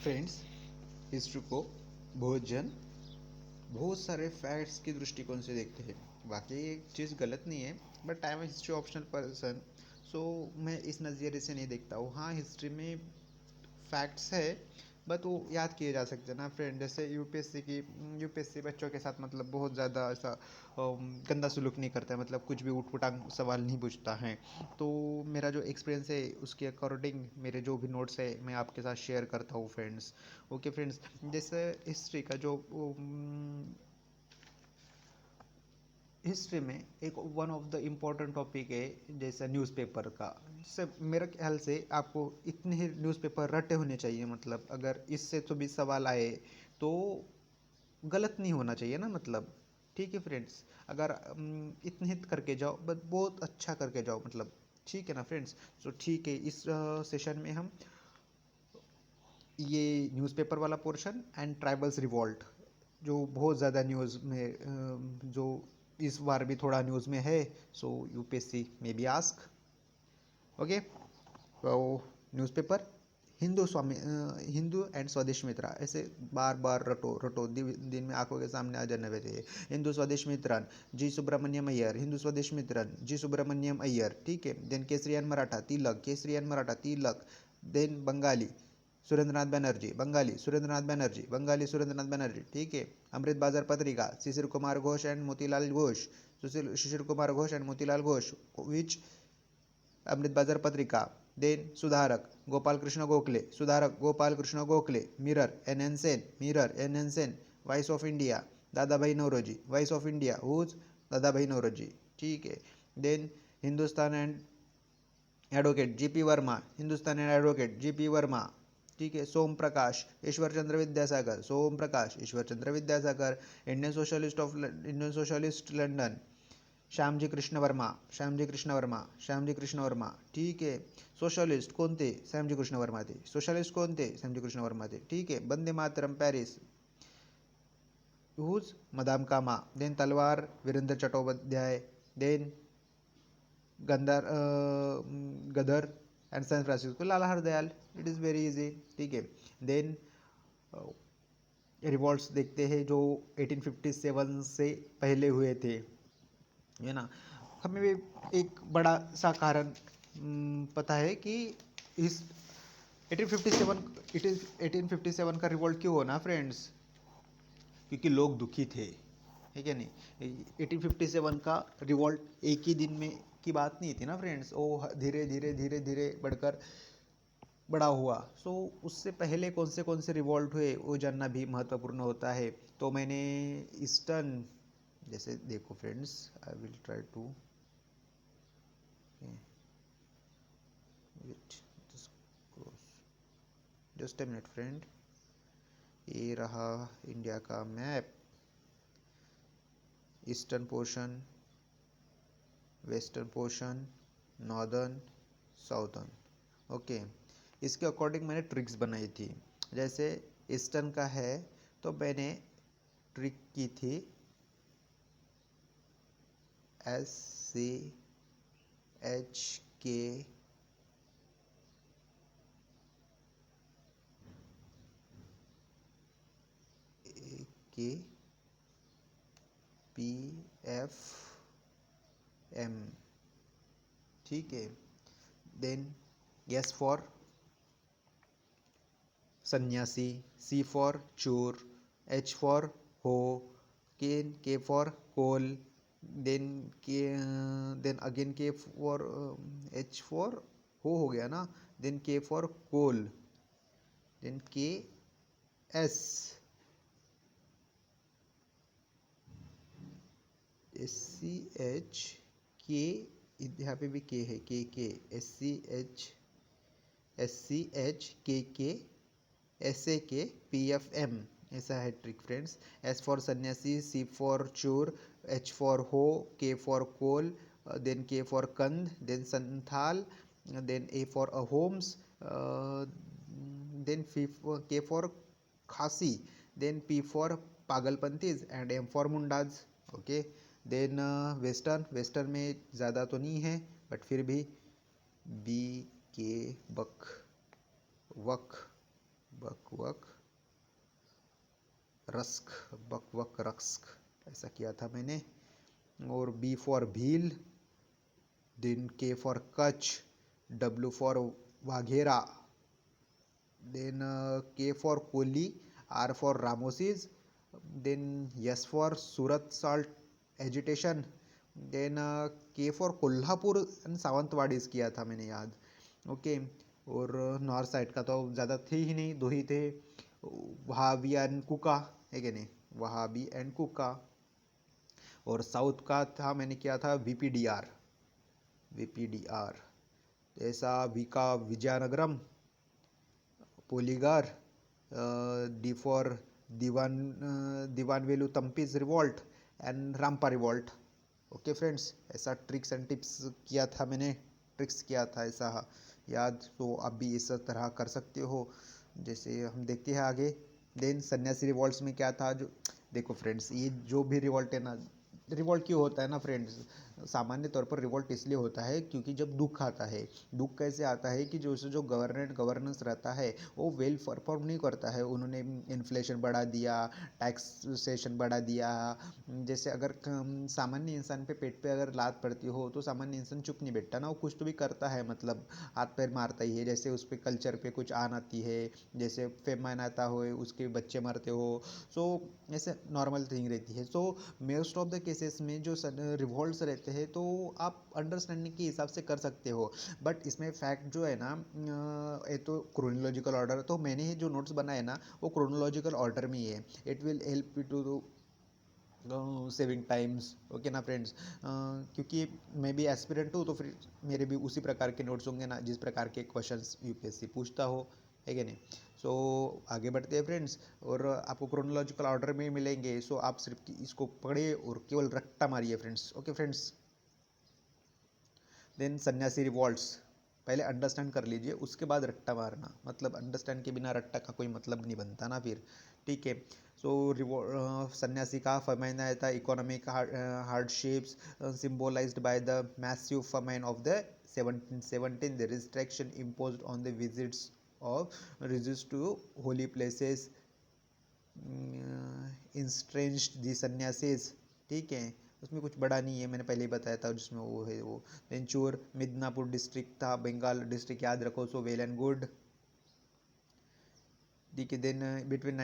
Friends, history को बहुत जन बहुत सारे फैक्ट्स की दृष्टिकोण से देखते हैं। वाकई एक चीज़ गलत नहीं है, but I am history optional person, so मैं इस नज़रिए से नहीं देखता हूँ। हाँ, हिस्ट्री में फैक्ट्स है, बट वो याद किए जा सकते हैं ना फ्रेंड। जैसे यूपीएससी बच्चों के साथ मतलब बहुत ज़्यादा ऐसा गंदा सलूक नहीं करता है, मतलब कुछ भी उठपटांग सवाल नहीं पूछता है। तो मेरा जो एक्सपीरियंस है उसके अकॉर्डिंग मेरे जो भी नोट्स है मैं आपके साथ शेयर करता हूँ फ्रेंड्स। ओके फ्रेंड्स, जैसे हिस्ट्री का जो हिस्ट्री में एक one of the important topic है जैसे न्यूज़पेपर का। जैसे मेरे ख्याल से आपको इतने ही न्यूज़पेपर रटे होने चाहिए, मतलब अगर इससे तो भी सवाल आए तो गलत नहीं होना चाहिए ना, मतलब ठीक है फ्रेंड्स। अगर इतने ही करके जाओ, बट बहुत अच्छा करके जाओ, मतलब ठीक है ना फ्रेंड्स। तो ठीक है, इस सेशन में हम ये न्यूज़पेपर वाला पोर्शन एंड ट्राइबल्स रिवॉल्ट जो बहुत ज़्यादा न्यूज़ में जो इस बार भी थोड़ा न्यूज़ में है, सो यूपीएससी में बी आस्क। ओके, तो न्यूज़पेपर हिंदू एंड स्वदेश मित्रा, ऐसे बार बार रटो रटो, दिन में आंखों के सामने आ जाने चाहिए। हिंदू स्वदेश मित्रन जी सुब्रमण्यम अय्यर, हिंदू स्वदेश मित्रन जी सुब्रमण्यम अय्यर, ठीक है। देन केसरियन मराठा तिलक, केसरियन मराठा तिलक। देन बंगाली सुरेंद्रनाथ बनर्जी, बंगाली सुरेंद्रनाथ बनर्जी, बंगाली सुरेंद्रनाथ बनर्जी, ठीक है। Amrit Bazar Patrika Shishir Kumar Ghosh and Motilal Ghosh, Shishir Kumar Ghosh and Motilal Ghosh, which Amrit Bazar Patrika. Then Sudharak Gopal Krishna Gokhale, Sudharak Gopal Krishna Gokhale. Mirror N N Sen, Mirror N N Sen. Voice of India Dada Bhai Naoroji, Voice of India whose दादा भाई नौरोजी, ठीक है। Then Hindustan and Advocate GP Varma, Hindustan and Advocate GP Varma, ठीक है। Som Prakash Ishwar Chandra Vidyasagar, Som Prakash Ishwar Chandra Vidyasagar. Indian socialist London Shyamji Krishna Varma, Shyamji Krishna Varma, Shyamji Krishna Varma, ठीक है। सोशलिस्ट कोणते? श्यामजी कृष्ण वर्मा थे। सोशलिस्ट कोणते? श्यामजी कृष्ण वर्मा थे, ठीक है। Vande Mataram Paris whose Madame Cama. Then Talwar Virendra Chattopadhyay. Then Ghadar and San Francisco Lala Hardayal. It is very easy, ठीक है। देन रिवॉल्ट्स देखते हैं जो 1857 से पहले हुए थे, है ना। हमें भी एक बड़ा सा कारण पता है कि इस 1857 इट इज 1857 का रिवॉल्ट क्यों होना फ्रेंड्स, क्योंकि लोग दुखी थे, ठीक है नहीं। 1857 का रिवॉल्ट एक ही दिन में की बात नहीं थी ना फ्रेंड्स, वो धीरे धीरे धीरे धीरे बढ़कर बड़ा हुआ। सो उससे पहले कौन से रिवॉल्ट हुए वो जानना भी महत्वपूर्ण होता है। तो मैंने ईस्टर्न, जैसे देखो friends, I will try to wait just a minute friend. ये रहा इंडिया का map, eastern portion, western portion, northern, southern. Okay, इसके अकॉर्डिंग मैंने ट्रिक्स बनाई थी। जैसे ईस्टर्न का है तो मैंने ट्रिक की थी SCHK PFM, ठीक है। देन S फॉर सन्यासी, C फॉर चोर, H for Ho, K for Kol. Then then again K for H for Ho गया ना। Then K for Kol, then KS SCHK, यहाँ पे भी K है, KK SCHKK SAK PFM, ऐसा है ट्रिक फ्रेंड्स। S फॉर सन्यासी, C फॉर चोर, H for Ho, K for Kol, then K for Khond, then Santhal, then A for Ahoms, then K for Khasi, then P for Pagalpanthis and M for Mundas. Okay, then western में ज़्यादा तो नहीं है, but फिर भी BK बक, वक बक वक रस्क, बक वक रस्क, ऐसा किया था मैंने। और B for Bhil, then K for Kutch, W for Waghera, then K for Koli, R for Ramosis, then S for Surat salt agitation, then K for Kolhapur and Sawantwadi किया था मैंने याद। ओके और नॉर्थ साइड का तो ज़्यादा थे ही नहीं, दो ही थे, वहाबी एंड कुका, है कि नहीं, वहाबी एंड कुका। और साउथ का था मैंने किया था वीपीडीआर, वीपीडीआर ऐसा, वी का Vizianagaram, Poligar, D for Dewan, Dewan Velu Thampi's revolt and Rampa revolt. Okay friends, ऐसा ट्रिक्स एंड टिप्स किया था मैंने, ट्रिक्स किया था ऐसा याद, तो आप भी इस तरह कर सकते हो। जैसे हम देखते हैं आगे। देन सन्यासी रिवॉल्ट्स में क्या था, जो देखो फ्रेंड्स, ये जो भी रिवॉल्ट है ना, रिवॉल्ट क्यों होता है ना फ्रेंड्स, सामान्य तौर पर रिवॉल्ट इसलिए होता है क्योंकि जब दुख आता है, दुख कैसे आता है कि जो गवर्नेंस रहता है वो वेल परफॉर्म नहीं करता है, उन्होंने इन्फ्लेशन बढ़ा दिया, टैक्सेशन बढ़ा दिया। जैसे अगर सामान्य इंसान पे पेट पे अगर लात पड़ती हो तो सामान्य इंसान चुप नहीं बैठता ना, वो कुछ तो भी करता है, मतलब हाथ पैर मारता ही है। जैसे उस पर कल्चर पे कुछ आन आती है, जैसे फेमाइन आता हो, उसके बच्चे मरते हो, सो ऐसे नॉर्मल थिंग रहती है। So most of the cases में जो रिवॉल्ट्स रहते हैं तो आप अंडरस्टैंडिंग के हिसाब से कर सकते हो, बट इसमें फैक्ट जो है ना, ये तो क्रोनोलॉजिकल ऑर्डर, तो मैंने ही जो नोट्स बनाए ना वो क्रोनोलॉजिकल ऑर्डर में ही है। It will help you to saving times, okay ना फ्रेंड्स, क्योंकि मैं भी एस्पिरेंट हूँ तो फिर मेरे भी उसी प्रकार के नोट्स होंगे ना जिस प्रकार के क्वेश्चंस यूपीएससी पूछता हो, है कि नहीं। सो आगे बढ़ते हैं फ्रेंड्स, और आपको क्रोनोलॉजिकल ऑर्डर में मिलेंगे, सो आप सिर्फ इसको पढ़िए और केवल रट्टा मारिए फ्रेंड्स, ओके फ्रेंड्स। देन सन्यासी रिवॉल्ट्स, पहले अंडरस्टैंड कर लीजिए उसके बाद रट्टा मारना, मतलब अंडरस्टैंड के बिना रट्टा का कोई मतलब नहीं बनता ना फिर, ठीक है। सो सन्यासी का फरमाना था economic hardships symbolised by the massive famine of the 1717, the restriction imposed on the visits of रिजिट्स to holy places estranged the Sanyasis, ठीक है। उसमें कुछ बड़ा नहीं है, मैंने पहले ही बताया था जिसमें वो है वो। देन मिदनापुर डिस्ट्रिक्ट था, बंगाल डिस्ट्रिक्ट, याद रखो, सो वेल एंड गुड, ठीक है। Then between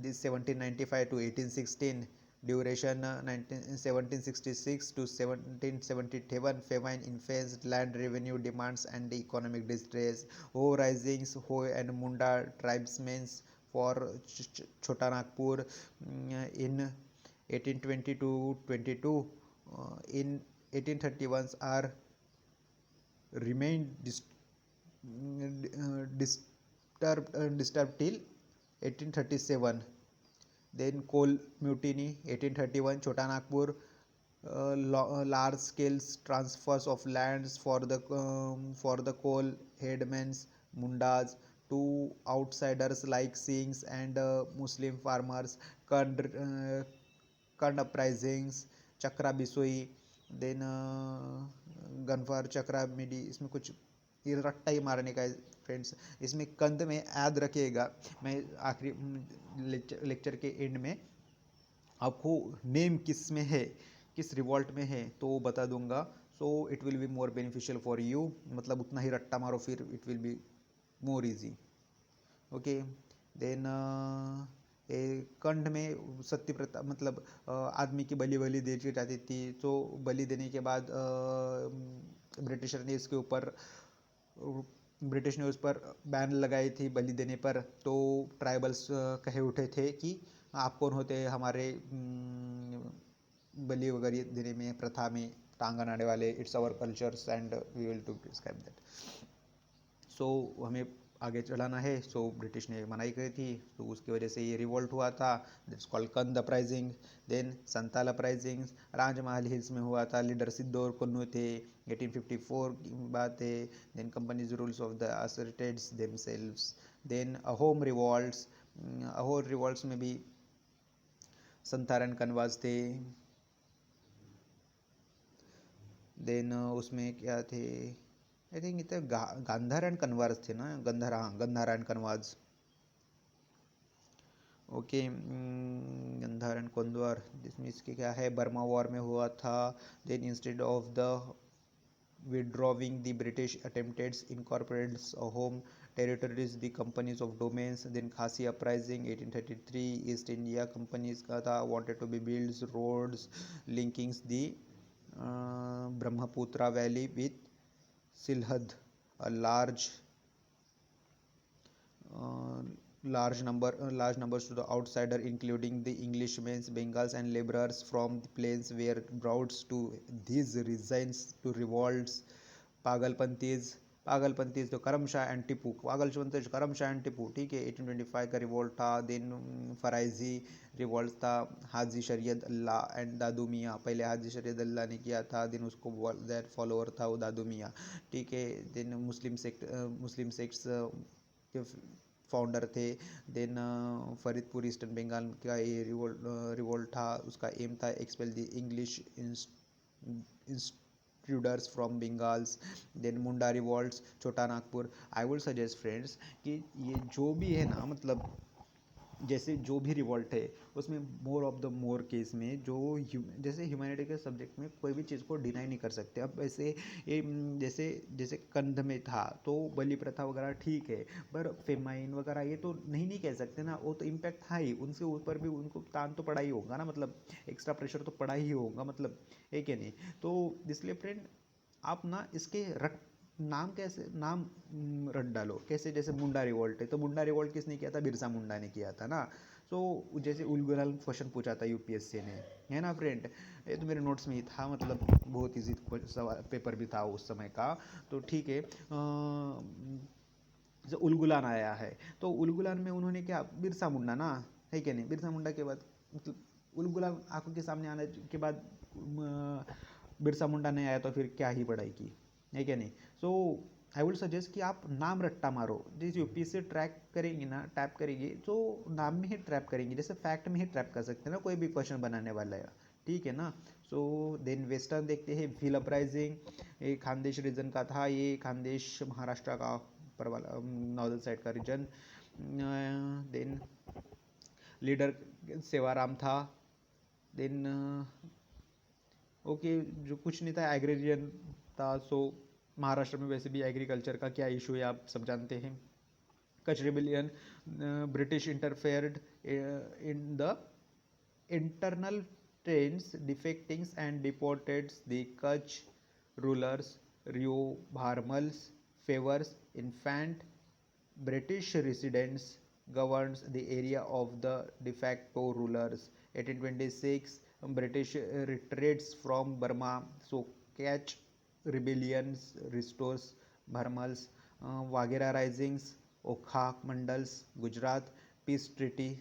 1795 to 1816, duration 1766 to 1777, famine influenced land revenue demands and economic distress, Ho risings Ho and Munda tribesmen for Chota Nagpur in 1820 to 22, in 1831 are remained disturbed till 1837. Then coal mutiny 1831, Chota Nagpur, large scale transfers of lands for the coal headmen's mundas to outsiders like Singhs and Muslim farmers, Kand uprisings, chakra Bisoi, then गनफर चक्रा मिडी, इसमें कुछ ये रट्टा ही मारने का है friends. इसमें कंद में याद रखिएगा, मैं आखिरी लेक्चर के एंड में आपको नेम किस में है, किस रिवॉल्ट में है तो वो बता दूंगा। So it will be more beneficial for you, मतलब उतना ही रट्टा मारो फिर it will be more easy, okay. Then कंठ में सत्य प्रथा, मतलब आदमी की बलि बलि दी जाती थी, तो बलि देने के बाद ब्रिटिशर ने इसके ऊपर, ब्रिटिश ने उस पर बैन लगाई थी बलि देने पर, तो ट्राइबल्स कहे उठे थे कि आप कौन होते हैं हमारे बलि वगैरह देने में, प्रथा में टांग अड़ाने वाले, it's our cultures and we will to describe that. So हमें आगे चलाना है, सो ब्रिटिश ने मनाही करी थी, तो उसकी वजह से ये रिवॉल्ट हुआ था, दैट्स कॉल्ड कंद अपराइजिंग। देन संताल अपराइजिंग राजमहल हिल्स में हुआ था, लीडर सिद्धो और कुन्नू थे, 1854 की बात है। Then company's rules of the asserted themselves. Then Ahom revolts, Ahom revolts में भी संथाल एंड कनवाज थे। देन उसमें क्या थे, आई थिंक इतने गांधार एंड कनवाज थे ना, गंधारा, हाँ गंधारा एंड कनवाज। ओके, गंधार एंड कोंदवार, जिसमें इसके क्या है, बर्मा वॉर में हुआ था. Then instead of the withdrawing, the British attempted incorporates a home territories the companies of domains. Then Khasi uprising 1833, East India companies का था, wanted to be built roads linking the Brahmaputra valley with Silhad, a uh, large numbers to the outsider, including the Englishmen, Bengals, and laborers from the plains, were brought to these regions to revolts. पागलपंतीज पागलपंतीज तो करमशाह and Tipu, पागलपंतीज करमशाह and Tipu, ठीक है. 1825 का revolt था. Then Faraizi revolt था. हाजी शरीयत अल्लाह and दादू मियाँ, पहले हाजी शरीयत अल्लाह ने किया था, देन उसको देर फॉलोअर था वो दादू मियाँ, ठीक है. देन मुस्लिम सेक्ट्स के फाउंडर थे. देन फरीदपुर ईस्टर्न बंगाल का ये रिवोल्ट था. उसका एम था expel the English intruders from Bengals. Then Munda revolts, Chota Nagpur. I would suggest friends कि ये जो भी है ना, मतलब जैसे जो भी रिवॉल्ट है उसमें more of the more case में जो जैसे ह्यूमैनिटी के सब्जेक्ट में कोई भी चीज़ को डिनाई नहीं कर सकते. अब ऐसे ये जैसे जैसे कंध में था तो बलि प्रथा वगैरह ठीक है, पर फेमाइन वगैरह ये तो नहीं कह सकते ना, वो तो इम्पैक्ट था ही, उनसे ऊपर भी उनको तान तो पड़ा ही होगा ना, मतलब एक्स्ट्रा प्रेशर तो पड़ा ही होगा, मतलब है कि नहीं. तो इसलिए फ्रेंड आप ना इसके नाम कैसे नाम रट डालो कैसे, जैसे मुंडा रिवोल्ट है तो मुंडा रिवोल्ट किसने किया था, बिरसा मुंडा ने किया था ना. तो जैसे उलगुलाल क्वेश्चन पूछा था यूपीएससी ने, है ना फ्रेंड. ये तो मेरे नोट्स में ही था, मतलब बहुत ईजी पेपर भी था उस समय का. तो ठीक है, जो उलगुलान आया है तो उलगुलान में उन्होंने क्या, बिरसा मुंडा ना, है क्या नहीं. बिरसा मुंडा के बाद मतलब उलगुलान आंखों के सामने आने के बाद बिरसा मुंडा नहीं आया तो फिर क्या ही पढ़ाई की, है क्या नहीं. सो आई वुड सजेस्ट कि आप नाम रट्टा मारो. जिस यूपी से ट्रैक करेंगे ना, टैप करेंगे तो नाम में ही ट्रैप करेंगे, जैसे फैक्ट में ही ट्रैप कर सकते हैं ना कोई भी क्वेश्चन बनाने वाला है, ठीक है ना. सो देन वेस्टर्न देखते हैं, व्हील अपराइजिंग, ये खानदेश रीजन का था, ये खानदेश महाराष्ट्र का ऊपर वाला नॉर्दर्न साइड का रीजन. देन लीडर सेवाराम था. देन ओके, जो कुछ नहीं था, एग्रेरियन था. सो महाराष्ट्र में वैसे भी एग्रीकल्चर का क्या इशू है आप सब जानते हैं. Kutch rebellion, British interfered in the internal trains defectings and deported the Kutch rulers. Rao Bharmal's favours infant British residents governs the area of the de facto rulers. 1826 British retreats from Burma, so catch rebellions restores Bharmals. Waghera risings, Okha Mandals, Gujarat, peace treaty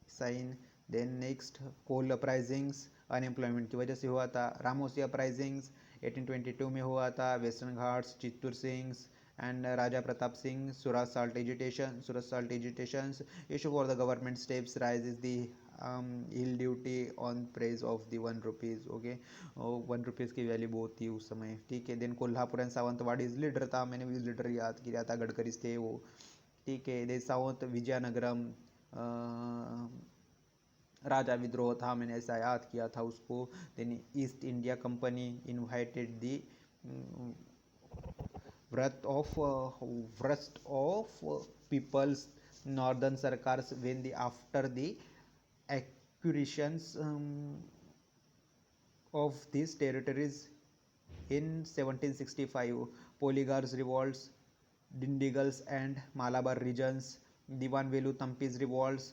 sign. Then next Kol uprisings, unemployment की वजह से हुआ था. Ramoshi uprisings 1822 में हुआ था. Western Ghats, Chittoor Singh and Raja Pratap Singh, Surat Salt agitations, issue for the government steps, rises the hill duty on praise of the 1 rupees. Okay, 1 rupees की value बहुत थी उस समय, ठीक है. Then Kolhapur and Sawantwadi leader था, मैंने भी लीडर याद किया था, गडकरी थे वो, ठीक है. देन सावंत विजयनगरम राजा विद्रोह था, मैंने ऐसा याद किया था उसको. Then east India company invited the wrath of people's northern sarkars when the after the acquisitions of these territories in 1765. Polygars revolts, Dindigals and Malabar regions, Diwan Velu Tampis revolts,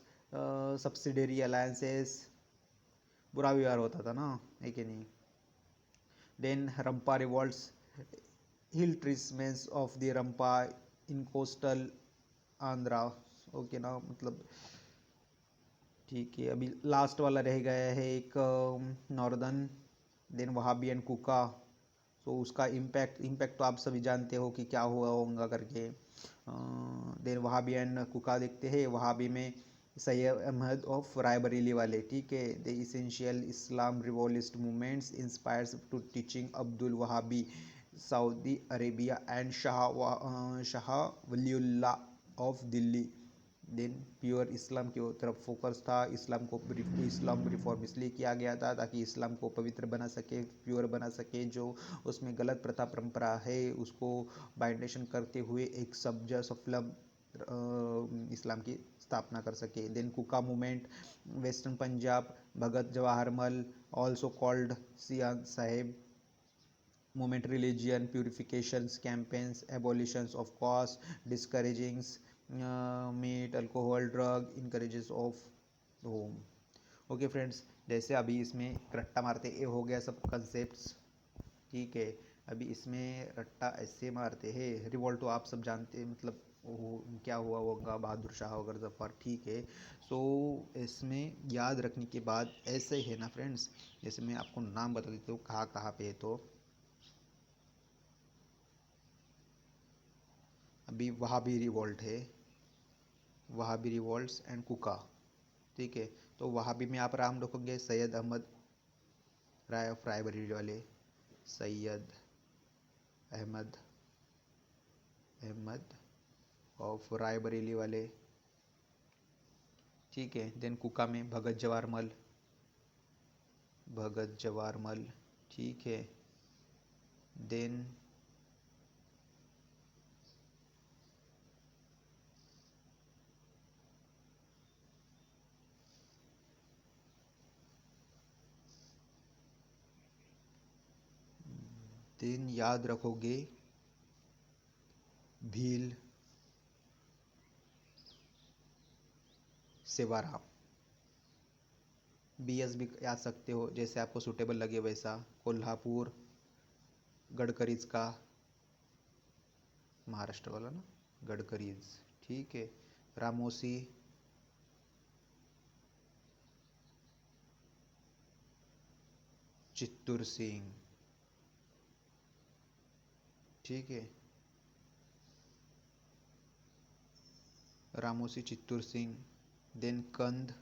subsidiary alliances, बुरा व्यवहार होता था ना, है कि नहीं. Then Rampa revolts, hill treatments of the Rampa in coastal Andhra, okay ना, मतलब ठीक है. अभी लास्ट वाला रह गया है एक नॉर्दर्न, देन वहाबी एंड कुका. सो उसका इम्पैक्ट तो आप सभी जानते हो कि क्या हुआ होगा करके. देन वहाबी एंड कुका देखते हैं. वहाबी में सैयद अहमद ऑफ रायबरेली वाले, ठीक है. The essential Islam revivalist movements inspires to teaching Abdul Wahabi Saudi Arabia and Shah Waliullah of Delhi. Then pure Islam की तरफ फोकस था। इस्लाम रिफॉर्म इसलिए किया गया था ताकि इस्लाम को पवित्र बना सके, प्योर बना सके, जो उसमें गलत प्रथा परंपरा है उसको बाइंडेशन करते हुए एक सफलम इस्लाम की स्थापना कर सके। देन कुका मूवमेंट, वेस्टर्न पंजाब, भगत जवाहर मल ऑल्सो कॉल्ड सियान साहेब movement, religion purifications campaigns, abolitions of caste, discouraging meat, alcohol, drug, encourages of home। Okay friends, जैसे अभी इसमें रट्टा मारते ये हो गया सब कंसेप्ट्स, ठीक है। अभी इसमें रट्टा ऐसे मारते हैं। रिवॉल्ट तो आप सब जानते हैं, मतलब क्या हुआ होगा, बहादुर शाह और जफर, ठीक है। सो इसमें याद रखने के बाद ऐसे है ना फ्रेंड्स, जैसे मैं आपको नाम बता देता हूँ कहाँ कहाँ पे है। तो अभी वहाबी रिवॉल्ट है, वहाबी रिवॉल्ट्स एंड कुका, ठीक है। तो वहाबी में आप नाम रखोगे सैयद अहमद राय ऑफ रायबरेली वाले, सैयद अहमद अहमद ऑफ रायबरेली वाले, ठीक है। देन कुका में भगत जवार मल, ठीक है। देन याद रखोगे भील सेवाराम, BS भी याद सकते हो, जैसे आपको सूटेबल लगे वैसा। कोल्हापुर गडकरीज का, महाराष्ट्र वाला ना, गडकरीज, ठीक है। रामोसी चित्तूर सिंह, ठीक है। रामोसी चित्तूर सिंह। देन कंद,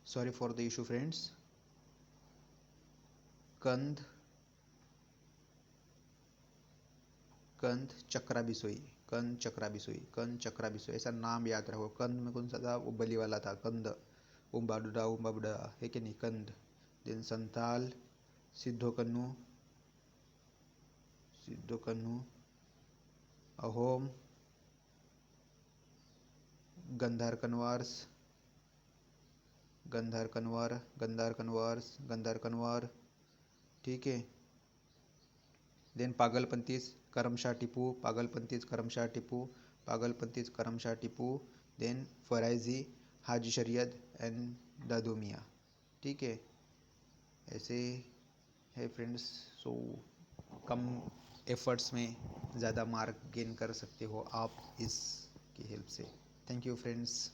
sorry for the issue friends, कंद चक्रा बिसोई, कंद चक्रा बिसोई, ऐसा नाम याद रखो। कंद में कौन सा था, वो बली वाला था, कंद, उम्बाडुडा उम्बाबुडा है कि नहीं, कंद। देन संताल सिद्धो कन्नू, अहोम गंधार कनवार, ठीक है। देन पागलपंतीज करमशाह टिपू। देन फराइजी हाजी शरीयत एंड दादू मियाँ, ठीक है। ऐसे है फ्रेंड्स। सो कम एफर्ट्स में ज़्यादा मार्क गेन कर सकते हो आप इसकी हेल्प से। Thank you friends.